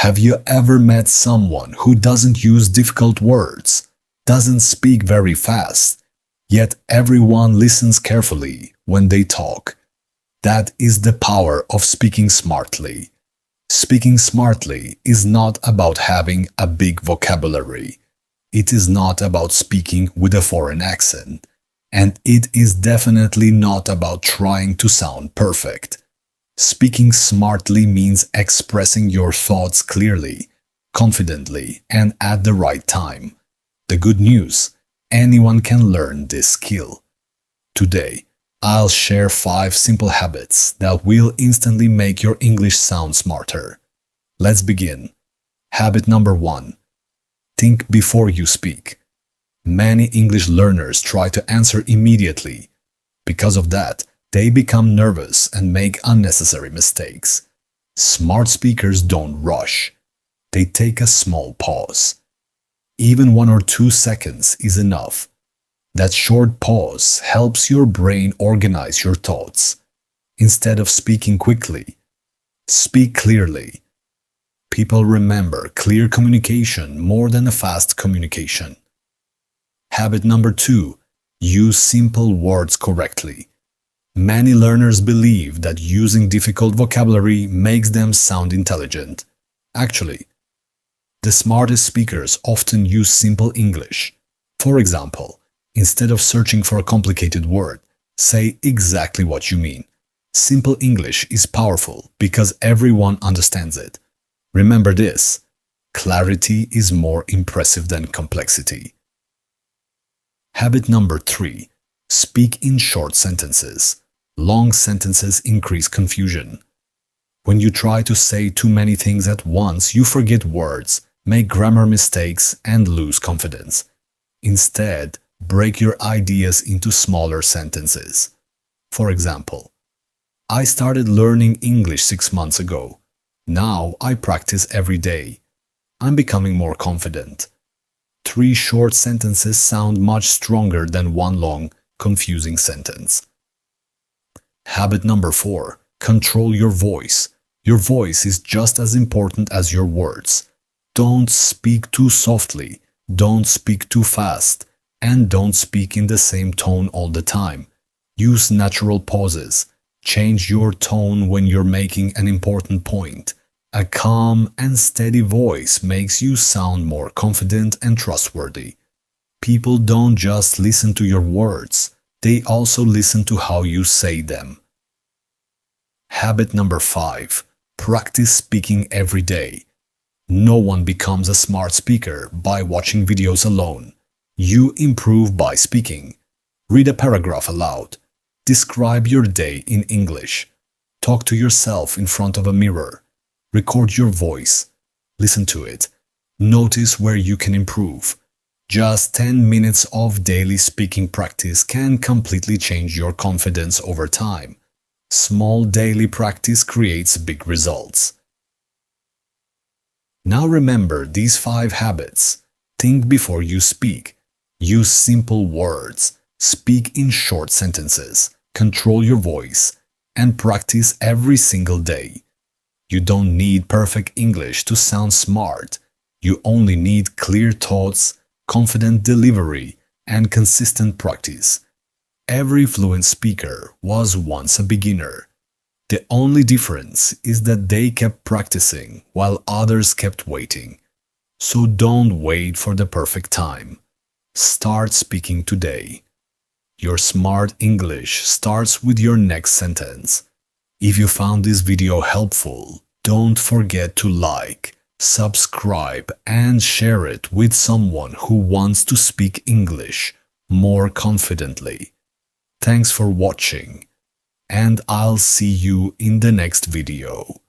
Have you ever met someone who doesn't use difficult words, doesn't speak very fast, yet everyone listens carefully when they talk? That is the power of speaking smartly. Speaking smartly is not about having a big vocabulary. It is not about speaking with a foreign accent. And it is definitely not about trying to sound perfect. Speaking smartly means expressing your thoughts clearly, confidently, and at the right time. The good news: anyone can learn this skill. Today, I'll share 5 simple habits that will instantly make your English sound smarter. Let's begin. Habit number 1. Think before you speak. Many English learners try to answer immediately. Because of that, they become nervous and make unnecessary mistakes. Smart speakers don't rush. They take a small pause. Even 1 or 2 seconds is enough. That short pause helps your brain organize your thoughts. Instead of speaking quickly, speak clearly. People remember clear communication more than a fast communication. Habit number 2. Use simple words correctly. Many learners believe that using difficult vocabulary makes them sound intelligent. Actually, the smartest speakers often use simple English. For example, instead of searching for a complicated word, say exactly what you mean. Simple English is powerful because everyone understands it. Remember this: clarity is more impressive than complexity. Habit number 3. Speak in short sentences. Long sentences increase confusion. When you try to say too many things at once, you forget words, make grammar mistakes, and lose confidence. Instead, break your ideas into smaller sentences. For example, I started learning English 6 months ago. Now I practice every day. I'm becoming more confident. 3 short sentences sound much stronger than 1 long, confusing sentence. Habit number 4. Control your voice. Your voice is just as important as your words. Don't speak too softly, don't speak too fast, and don't speak in the same tone all the time. Use natural pauses. Change your tone when you're making an important point. A calm and steady voice makes you sound more confident and trustworthy. People don't just listen to your words, they also listen to how you say them. Habit number 5. Practice speaking every day. No one becomes a smart speaker by watching videos alone. You improve by speaking. Read a paragraph aloud. Describe your day in English. Talk to yourself in front of a mirror. Record your voice. Listen to it. Notice where you can improve. Just 10 minutes of daily speaking practice can completely change your confidence over time. Small daily practice creates big results. Now remember these 5 habits. Think before you speak. Use simple words. Speak in short sentences. Control your voice. And practice every single day. You don't need perfect English to sound smart. You only need clear thoughts, confident delivery, and consistent practice. Every fluent speaker was once a beginner. The only difference is that they kept practicing while others kept waiting. So don't wait for the perfect time. Start speaking today. Your smart English starts with your next sentence. If you found this video helpful, don't forget to like, subscribe, and share it with someone who wants to speak English more confidently. Thanks for watching, and I'll see you in the next video.